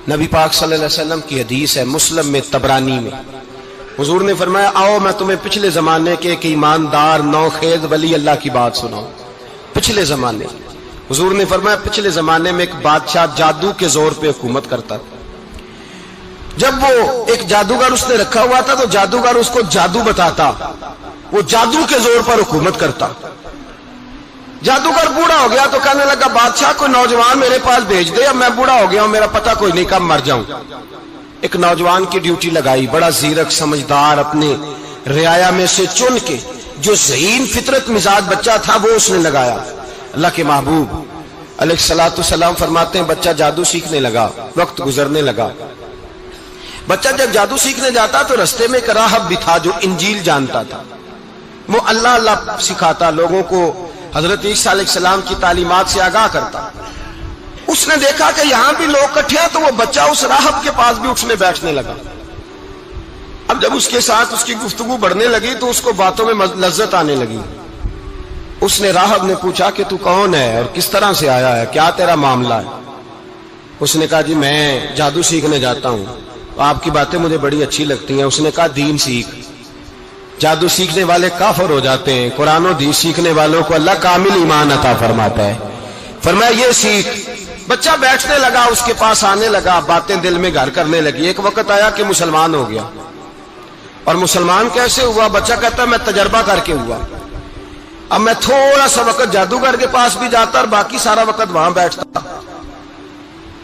نبی پاک صلی اللہ علیہ وسلم کی حدیث ہے مسلم میں تبرانی میں، حضور نے فرمایا آؤ میں تمہیں پچھلے زمانے کے ایک ایماندار نوخیز ولی اللہ کی بات سناؤں۔ پچھلے زمانے حضور نے فرمایا پچھلے زمانے میں ایک بادشاہ جادو کے زور پہ حکومت کرتا تھا۔ جب وہ ایک جادوگر اس نے رکھا ہوا تھا تو جادوگر اس کو جادو بتاتا، وہ جادو کے زور پر حکومت کرتا۔ جادوگر بوڑھا ہو گیا تو کہنے لگا بادشاہ کو نوجوان میرے پاس بھیج دے، اب میں بوڑھا ہو گیا ہوں، میرا پتہ کوئی نہیں کب مر جاؤں۔ ایک نوجوان کی ڈیوٹی لگائی، بڑا زیرک سمجھدار، اپنے رعایا میں سے چن کے جو ذہین فطرت مزاج بچہ تھا وہ اس نے لگایا۔ اللہ کے محبوب علیہ الصلوۃ والسلام فرماتے ہیں بچہ جادو سیکھنے لگا، وقت گزرنے لگا۔ بچہ جب جادو سیکھنے جاتا تو رستے میں ایک راہب بھی تھا جو انجیل جانتا تھا، وہ اللہ اللہ سکھاتا، لوگوں کو حضرت عیسیٰ علیہ السلام کی تعلیمات سے آگاہ کرتا۔ اس نے دیکھا کہ یہاں بھی لوگ اکٹھے ہیں تو وہ بچہ اس راہب کے پاس بھی اٹھنے بیٹھنے لگا۔ اب جب اس کے ساتھ اس کی گفتگو بڑھنے لگی تو اس کو باتوں میں لذت آنے لگی۔ اس نے راہب نے پوچھا کہ تو کون ہے اور کس طرح سے آیا ہے، کیا تیرا معاملہ ہے؟ اس نے کہا جی میں جادو سیکھنے جاتا ہوں، آپ کی باتیں مجھے بڑی اچھی لگتی ہیں۔ اس نے کہا دین سیکھ، جادو سیکھنے والے کافر ہو جاتے ہیں، قرآن و حدیث سیکھنے والوں کو اللہ کامل ایمان عطا فرماتا ہے۔ فرمایا یہ سیکھ۔ بچہ بیٹھنے لگا، اس کے پاس آنے لگا، باتیں دل میں گھر کرنے لگی۔ ایک وقت آیا کہ مسلمان ہو گیا، اور مسلمان کیسے ہوا؟ بچہ کہتا ہے میں تجربہ کر کے ہوا۔ اب میں تھوڑا سا وقت جادوگر کے پاس بھی جاتا اور باقی سارا وقت وہاں بیٹھتا۔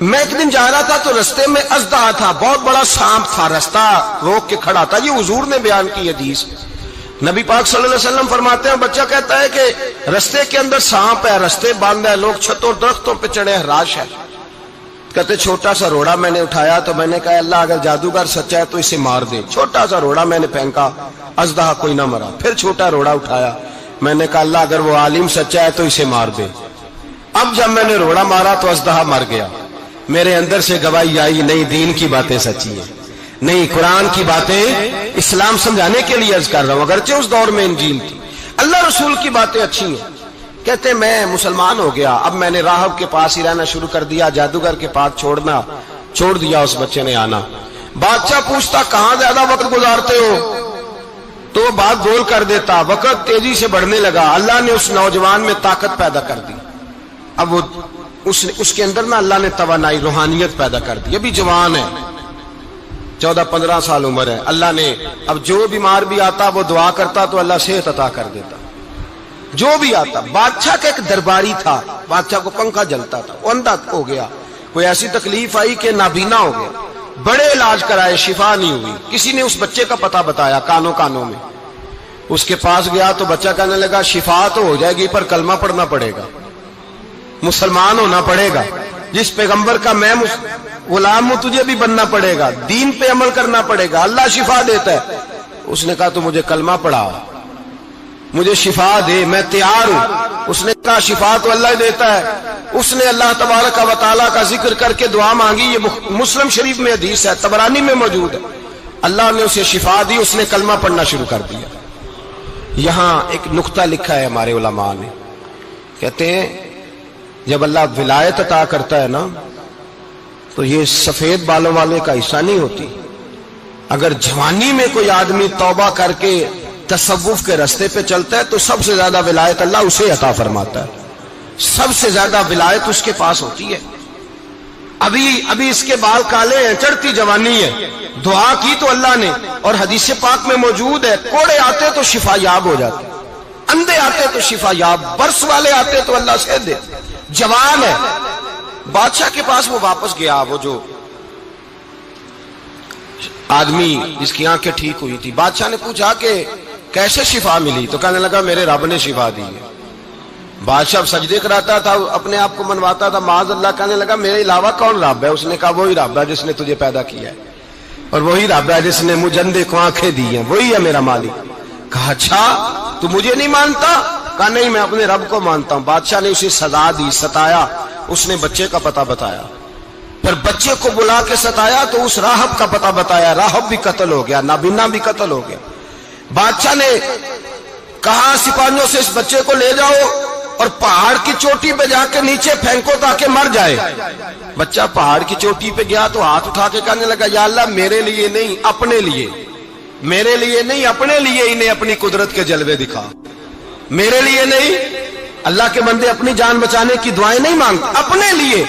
میں ایک دن جا رہا تھا تو رستے میں اژدہا تھا، بہت بڑا سانپ تھا، رستہ روک کے کھڑا تھا۔ یہ حضور نے بیان کی حدیث۔ نبی پاک صلی اللہ علیہ وسلم فرماتے ہیں بچہ کہتا ہے کہ رستے کے اندر سانپ ہے، رستے بند ہے، لوگ چھتوں درختوں پہ چڑھے ہیں، راش ہے۔ کہتے چھوٹا سا روڑا میں نے اٹھایا تو میں نے کہا اللہ اگر جادوگر سچا ہے تو اسے مار دے۔ چھوٹا سا روڑا میں نے پھینکا، اژدہا کوئی نہ مرا۔ پھر چھوٹا روڑا اٹھایا، میں نے کہا اللہ اگر وہ عالم سچا ہے تو اسے مار دے۔ اب جب میں نے روڑا مارا تو اژدہا مر گیا۔ میرے اندر سے گواہی آئی نہیں دین کی باتیں سچی ہیں، نہیں قرآن کی باتیں اسلام سمجھانے کے لیے عرض کر رہا ہوں، اگرچہ اس دور میں انجیل تھی، اللہ رسول کی باتیں اچھی ہیں۔ کہتے میں مسلمان ہو گیا، اب میں نے راہب کے پاس ہی رہنا شروع کر دیا، جادوگر کے پاس چھوڑ دیا۔ اس بچے نے آنا، بادشاہ پوچھتا کہاں زیادہ وقت گزارتے ہو تو وہ بات گول کر دیتا۔ وقت تیزی سے بڑھنے لگا، اللہ نے اس نوجوان میں طاقت پیدا کر دی۔ اب وہ اس کے اندر نا اللہ نے توانائی روحانیت پیدا کر دی، ابھی جوان ہے، 14-15 سال عمر ہے۔ اللہ نے اب جو بیمار بھی آتا وہ دعا کرتا تو اللہ صحت عطا کر دیتا، جو بھی آتا۔ بادشاہ کا ایک درباری تھا، بادشاہ کو پنکھا جلتا تھا، وہ اندھا ہو گیا، کوئی ایسی تکلیف آئی کہ نابینا ہو گیا، بڑے علاج کرائے شفا نہیں ہوئی۔ کسی نے اس بچے کا پتہ بتایا کانوں میں، اس کے پاس گیا تو بچہ کہنے لگا شفا تو ہو جائے گی پر کلمہ پڑھنا پڑے گا، مسلمان ہونا پڑے گا، جس پیغمبر کا میں غلام ہوں تجھے بھی بننا پڑے گا، دین پہ عمل کرنا پڑے گا، اللہ شفا دیتا ہے۔ اس نے کہا تو مجھے کلمہ پڑھا، مجھے شفا دے، میں تیار ہوں۔ اس نے کہا شفا تو اللہ دیتا ہے۔ اس نے اللہ تبارک و تعالیٰ کا ذکر کر کے دعا مانگی، یہ مسلم شریف میں حدیث ہے، طبرانی میں موجود ہے۔ اللہ نے اسے شفا دی، اس نے کلمہ پڑھنا شروع کر دیا۔ یہاں ایک نقطہ لکھا ہے ہمارے علماء نے، کہتے ہیں جب اللہ ولایت عطا کرتا ہے نا تو یہ سفید بالوں والے کا حصہ نہیں ہوتی۔ اگر جوانی میں کوئی آدمی توبہ کر کے تصوف کے راستے پہ چلتا ہے تو سب سے زیادہ ولایت اللہ اسے عطا فرماتا ہے، سب سے زیادہ ولایت اس کے پاس ہوتی ہے۔ ابھی اس کے بال کالے ہیں، چڑھتی جوانی ہے، دعا کی تو اللہ نے، اور حدیث پاک میں موجود ہے کوڑے آتے تو شفا یاب ہو جاتے، اندھے آتے تو شفا یاب، برس والے آتے تو اللہ سے دے، جوان ہے۔ بادشاہ کے پاس وہ واپس گیا، وہ جو آدمی جس کی آنکھیں ٹھیک ہوئی تھی۔ بادشاہ نے پوچھا کہ کیسے شفا ملی؟ تو کہنے لگا میرے رب نے شفا دی ہے۔ بادشاہ سجدے کراتا تھا، اپنے آپ کو منواتا تھا معاذ اللہ، کہنے لگا میرے علاوہ کون رب ہے؟ اس نے کہا وہی رب ہے جس نے تجھے پیدا کیا ہے، اور وہی رب ہے جس نے مجھے اندھے کو آنکھیں دی ہیں، وہی ہے میرا مالک۔ کہا اچھا تو مجھے نہیں مانتا؟ کہا نہیں میں اپنے رب کو مانتا ہوں۔ بادشاہ نے اسے سزا دی، ستایا، اس نے بچے کا پتہ بتایا، پھر بچے کو بلا کے ستایا تو اس راہب کا پتہ بتایا، راہب بھی قتل ہو گیا، نابینا بھی قتل ہو گیا۔ بادشاہ نے کہا سپاہیوں سے اس بچے کو لے جاؤ اور پہاڑ کی چوٹی پہ جا کے نیچے پھینکو تاکہ مر جائے. بچہ پہاڑ کی چوٹی پہ گیا تو ہاتھ اٹھا کے کہنے لگا یا اللہ میرے لیے نہیں اپنے لیے، میرے لیے نہیں اپنے لیے انہیں اپنی قدرت کے جلوے دکھا. میرے لیے نہیں، اللہ کے بندے اپنی جان بچانے کی دعائیں نہیں مانگتے، اپنے لیے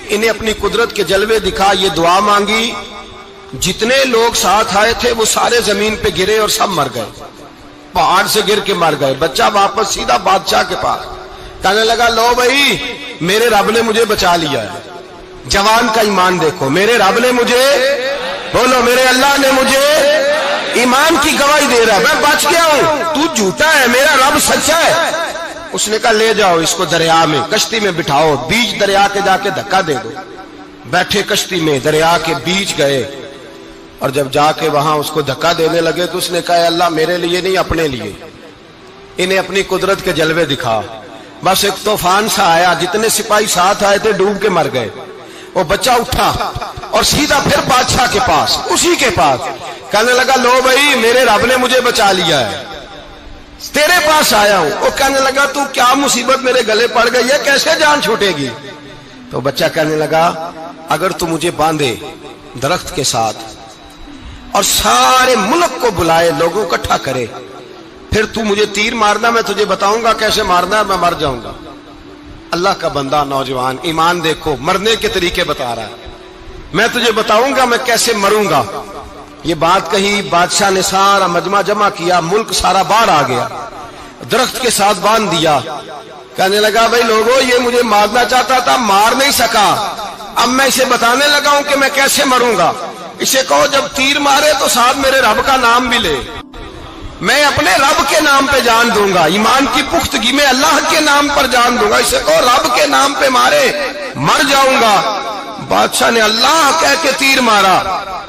انہیں اپنی قدرت کے جلوے دکھا. یہ دعا مانگی، جتنے لوگ ساتھ آئے تھے وہ سارے زمین پہ گرے اور سب مر گئے، پہاڑ سے گر کے مر گئے. بچہ واپس سیدھا بادشاہ کے پاس کہنے لگا لو بھائی میرے رب نے مجھے بچا لیا ہے. جوان کا ایمان دیکھو، میرے رب نے مجھے، بولو میرے اللہ نے مجھے ایمان کی گواہی دے رہا ہے، میں بچ گیا ہوں، تو جھوٹا ہے، میرا رب سچا ہے. اس نے کہا لے جاؤ اس کو دریا میں، کشتی میں بٹھاؤ، بیچ دریا کے جا کے دھکا دے دو. بیٹھے کشتی میں، دریا کے بیچ گئے، اور جب جا کے وہاں اس کو دھکا دینے لگے تو اس نے کہا اللہ میرے لیے نہیں اپنے لیے انہیں اپنی قدرت کے جلوے دکھا. بس ایک طوفان سا آیا، جتنے سپاہی ساتھ آئے تھے ڈوب کے مر گئے. وہ بچہ اٹھا اور سیدھا پھر بادشاہ کے پاس، اسی کے پاس کہنے لگا لو بھائی میرے رب نے مجھے بچا لیا ہے، تیرے پاس آیا ہوں. وہ کہنے لگا تو کیا مصیبت میرے گلے پڑ گئی ہے، کیسے جان چھوٹے گی؟ تو بچہ کہنے لگا اگر تو مجھے باندھے درخت کے ساتھ اور سارے ملک کو بلائے، لوگوں کو اکٹھا کرے، پھر تو مجھے تیر مارنا، میں تجھے بتاؤں گا کیسے مارنا ہے، میں مر جاؤں گا. اللہ کا بندہ نوجوان ایمان دیکھو، مرنے کے طریقے بتا رہا ہے، میں تجھے بتاؤں گا میں کیسے مروں گا. یہ بات کہی، بادشاہ نے سارا مجمع جمع کیا، ملک سارا باہر آ گیا، درخت کے ساتھ باندھ دیا. کہنے لگا بھائی لوگوں یہ مجھے مارنا چاہتا تھا، مار نہیں سکا، اب میں اسے بتانے لگا ہوں کہ میں کیسے مروں گا. اسے کہو جب تیر مارے تو ساتھ میرے رب کا نام بھی لے، میں اپنے رب کے نام پہ جان دوں گا، ایمان کی پختگی میں اللہ کے نام پر جان دوں گا. اسے کہو رب کے نام پہ مارے، مر جاؤں گا. بادشاہ نے اللہ کہہ کے تیر مارا،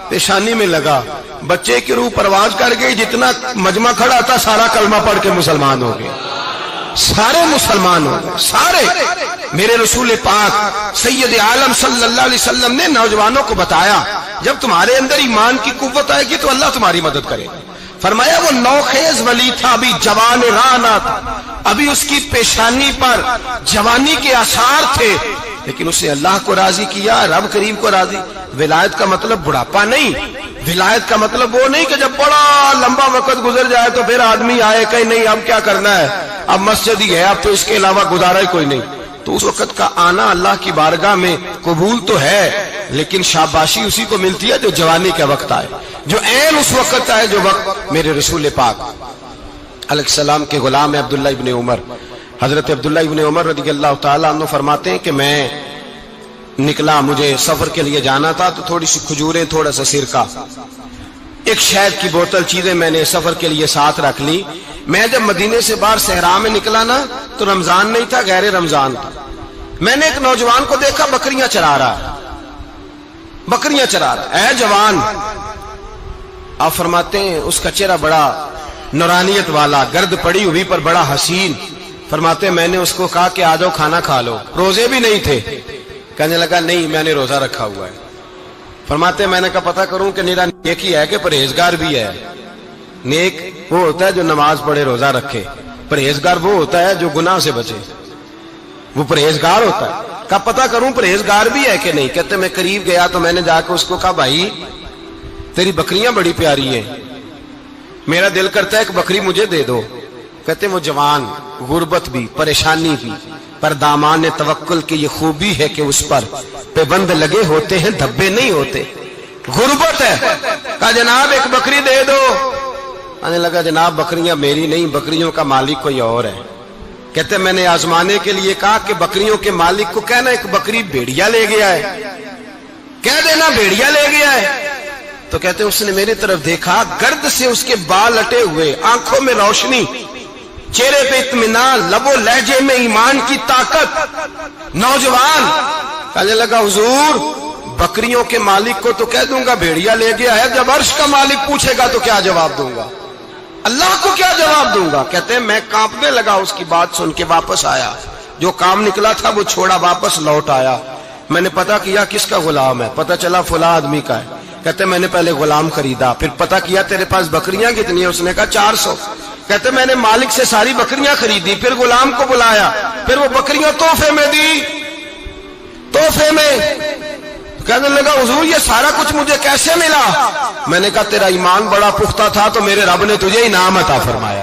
پیشانی میں لگا، بچے کی روح پرواز کر گئی. جتنا مجمع کھڑا تھا سارا کلمہ پڑھ کے مسلمان ہو گئے، سارے مسلمان ہو گئے سارے. میرے رسول پاک سید عالم صلی اللہ علیہ وسلم نے نوجوانوں کو بتایا جب تمہارے اندر ایمان کی قوت آئے گی تو اللہ تمہاری مدد کرے. فرمایا وہ نوخیز ولی تھا، ابھی جوان رانا تھا، ابھی اس کی پیشانی پر جوانی کے آثار تھے، لیکن اس نے اللہ کو راضی کیا، رب کریم کو راضی. ولایت کا مطلب بڑھاپا نہیں، ولایت کا مطلب وہ نہیں کہ جب بڑا لمبا وقت گزر جائے تو پھر آدمی آئے کہ نہیں اب کیا کرنا ہے، اب مسجد ہی ہے، اب تو اس کے علاوہ گزارا ہی کوئی نہیں. تو اس وقت کا آنا اللہ کی بارگاہ میں قبول تو ہے، لیکن شاباشی اسی کو ملتی ہے جو جوانی کا وقت آئے، جو عین اس وقت آئے جو وقت. میرے رسول پاک علیہ السلام کے غلام عبداللہ ابن عمر، حضرت عبداللہ ابن عمر رضی اللہ تعالیٰ عنہ فرماتے ہیں کہ میں نکلا، مجھے سفر کے لیے جانا تھا، تو تھوڑی سی کھجوریں، تھوڑا سا سرکہ، ایک شہد کی بوتل، چیزیں میں نے سفر کے لیے ساتھ رکھ لی. میں جب مدینے سے باہر صحرا میں نکلا نا تو رمضان نہیں تھا، غیر رمضان تھا. میں نے ایک نوجوان کو دیکھا بکریاں چرا رہا، بکریاں چرا رہا. اے جوان، آپ فرماتے ہیں اس کا چہرہ بڑا نورانیت والا، گرد پڑی ہوئی پر بڑا حسین. فرماتے ہیں میں نے اس کو کہا کہ آ جاؤ کھانا کھا لو، روزے بھی نہیں تھے. کہنے لگا نہیں میں نے روزہ رکھا ہوا ہے. فرماتے ہیں میں نے کہا پتہ کروں کہ نیرا نیک ہی ہے کہ پرہیزگار بھی ہے. نیک وہ ہوتا ہے جو نماز پڑھے روزہ رکھے، پرہیزگار وہ ہوتا ہے جو گناہ سے بچے، وہ پرہیزگار ہوتا ہے. کہا پتہ کروں پرہیزگار بھی ہے کہ نہیں. کہتے میں قریب گیا تو میں نے جا کے اس کو کہا بھائی تیری بکریاں بڑی پیاری ہیں، میرا دل کرتا ہے ایک بکری مجھے دے دو. کہتے وہ جوان، غربت بھی، پریشانی بھی، پر دامان توکل کی یہ خوبی ہے کہ اس پر پابند لگے ہوتے ہیں، دھبے نہیں ہوتے. غربت ہے. کہا جناب ایک بکری دے دو. آنے لگا جناب بکریاں میری نہیں، بکریوں کا مالک کوئی اور ہے. کہتے میں نے آزمانے کے لیے کہا کہ بکریوں کے مالک کو کہنا ایک بکری بھیڑیا لے گیا ہے، کہہ دینا بھیڑیا لے گیا ہے. تو کہتے اس نے میری طرف دیکھا، گرد سے اس کے بال اٹے ہوئے، آنکھوں میں روشنی، چہرے پہ اطمینان، لب و لہجے میں ایمان کی طاقت. نوجوان کہنے لگا حضور بکریوں کے مالک کو تو کہہ دوں گا بھیڑیا لے گیا ہے، جب عرش کا مالک پوچھے گا تو کیا جواب دوں گا، اللہ کو کیا جواب دوں گا. کہتے ہیں میں کانپنے لگا اس کی بات سن کے. واپس آیا، جو کام نکلا تھا وہ چھوڑا، واپس لوٹ آیا. میں نے پتا کیا کس کا غلام ہے، پتا چلا فلاں آدمی کا ہے. کہتے میں نے پہلے غلام خریدا، پھر پتا کیا تیرے پاس بکریاں کتنی ہیں، اس نے کہا 400. کہتے میں نے مالک سے ساری بکریاں خریدی، پھر غلام کو بلایا، پھر وہ بکریاں تحفے میں دی، تحفے میں۔ کہنے لگا حضور یہ سارا کچھ مجھے کیسے ملا؟ میں نے کہا تیرا ایمان بڑا پختہ تھا تو میرے رب نے تجھے انعام عطا فرمایا۔